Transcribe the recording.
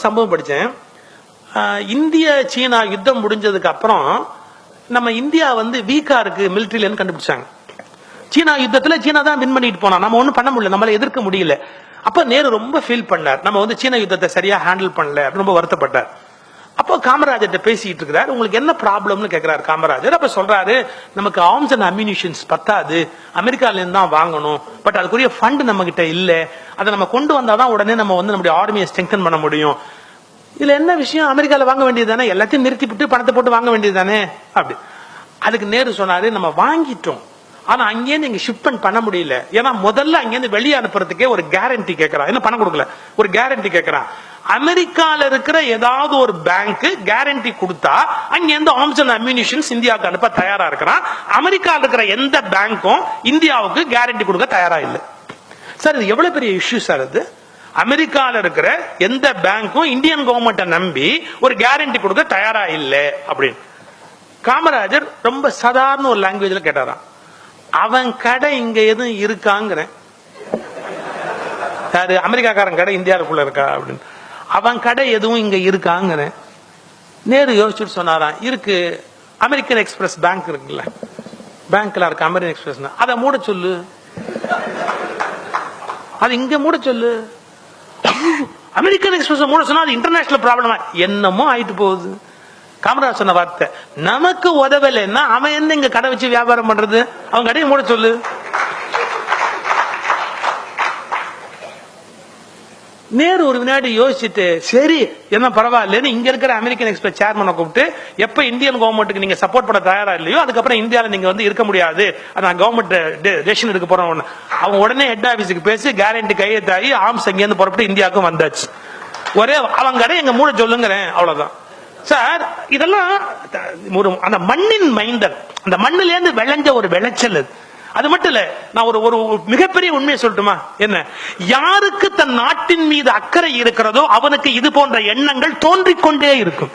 சம்பவம் படிச்சேன். இந்திய சீனா யுத்தம் முடிஞ்சதுக்கு அப்புறம் நம்ம இந்தியா வந்து வீக்கா இருக்கு மிலிட்டரியில கண்டுபிடிச்சாங்க. சீனா யுத்தத்துல சீனா தான் வின் பண்ணிட்டு போனா, நம்ம ஒண்ணும் பண்ண முடியல, நம்மள எதிர்க்க முடியல. அப்ப நேரு ரொம்ப ஃபீல் பண்ணார், நம்ம வந்து சீன யுத்தத்தை சரியா ஹேண்டில் பண்ணல, ரொம்ப வருத்தப்பட்டார். அப்போ காமராஜர்கிட்ட பேசிட்டு இருக்கிறார். உங்களுக்கு என்ன ப்ராப்ளம்னு கேட்கிறார் காமராஜர். அப்ப சொல்றாரு, நமக்கு ஆர்ம்ஸ் அண்ட் அம்யூனிஷன்ஸ் பத்தாது, அமெரிக்கால இருந்து தான் வாங்கணும், பட் அதுக்குரிய ஃபண்ட் நம்ம கிட்ட இல்ல, அதை நம்ம கொண்டு வந்தாதான் உடனே நம்ம வந்து நம்முடைய ஆர்மியை ஸ்ட்ரெங்தன் பண்ண முடியும். இதுல என்ன விஷயம், அமெரிக்கால வாங்க வேண்டியது தானே, எல்லாத்தையும் நிறுத்தி விட்டு பணத்தை போட்டு வாங்க வேண்டியது தானே அப்படி. அதுக்கு நேரு சொன்னாரு, நம்ம வாங்கிட்டோம், ஆனா அங்கேருந்து இங்க ஷிப்மெண்ட் பண்ண முடியல. ஏன்னா முதல்ல அங்கேருந்து வெளியே அனுப்புறதுக்கே ஒரு கேரண்டி கேட்கறான், என்ன பணம் கொடுக்கல, ஒரு கேரண்டி கேட்கறான். அமெரிக்கால இருக்கிற ஏதாவது ஒரு பேங்க் கேரண்டி கொடுத்தா அங்கிருந்து ஆர்ம்ஸ் அண்ட் அம்யூனிஷன்ஸ் இந்தியாவுக்கு அனுப்ப தயாரா இருக்கிறான். அமெரிக்கால இருக்கிற எந்த பேங்க்கும் இந்தியாவுக்கு கேரண்டி கொடுக்க தயாரா இல்லை. சார் இது எவ்வளவு பெரிய இஷ்யூ சார் இது. அமெரிக்கால இருக்கிற எந்த பேங்க்கும் இந்தியன் கவர்மெண்ட்டை நம்பி ஒரு கேரண்டி கொடுக்க தயாரா இல்லை அப்படின்னு காமராஜர் ரொம்ப சாதாரண ஒரு லாங்குவேஜ்ல கேட்டாராம். அவன் கடை இங்க எதுவும் இருக்காங்கிறேன், யாரு அமெரிக்காக்காரன் கடை இந்தியாவுக்குள்ள இருக்கா அப்படின்னு. அவன் கடை எதுவும் இங்க இருக்காங்கிறேன். நேரு யோசிச்சுட்டு சொன்னாராம், இருக்கு, அமெரிக்கன் எக்ஸ்பிரஸ் பேங்க் இருக்குல்ல, பேங்க்ல இருக்கு அமெரிக்கன் எக்ஸ்பிரஸ், அதை மூட சொல்லு, அது இங்க மூட சொல்லு. அமெரிக்கன் எக்ஸ்பிரஸ் மூட சொன்னா அது இன்டர்நேஷனல் ப்ராப்ளமா என்னமோ ஆயிட்டு போகுது. காமராஜ் சொன்ன வார்த்தை, நமக்கு உதவலைன்னா அவன் என்ன இங்க கடை வச்சு வியாபாரம் பண்றது, அவன் கடையை மூட சொல்லு. நேரு ஒரு வினாடி யோசிச்சுட்டு, சரி என்ன பரவாயில்லன்னு இங்க இருக்கிற அமெரிக்கன் எக்ஸ்பிரஸ் சேர்மனை கூப்பிட்டு, எப்ப இந்தியன் கவர்மெண்ட்டுக்கு நீங்க சப்போர்ட் பண்ண தயாரா இல்லையோ அதுக்கப்புறம் இந்தியாவில் நீங்க வந்து இருக்க முடியாது, நான் கவர்மெண்ட் டெசிஷன் எடுக்க போறோம். அவன் உடனே ஹெட் ஆபீஸுக்கு பேசி கேரண்டி கையெழுத்தாகி ஆர்ம்ஸ் அங்கேருந்து புறப்பட்டு இந்தியாவுக்கும் வந்தாச்சு. ஒரே அவங்க கடை எங்க மூட சொல்லுங்கிறேன், அவ்வளவுதான் சார். இதெல்லாம் அந்த மண்ணின் மைந்தன், அந்த மண்ணில இருந்து விளைஞ்ச ஒரு விளைச்சல். அது மட்டும் இல்ல, நான் ஒரு மிகப்பெரிய உண்மையை சொல்லட்டுமா, என்ன, யாருக்கு தன் நாட்டின் மீது அக்கறை இருக்கிறதோ அவனுக்கு இது போன்ற எண்ணங்கள் தோன்றிக்கொண்டே இருக்கும்.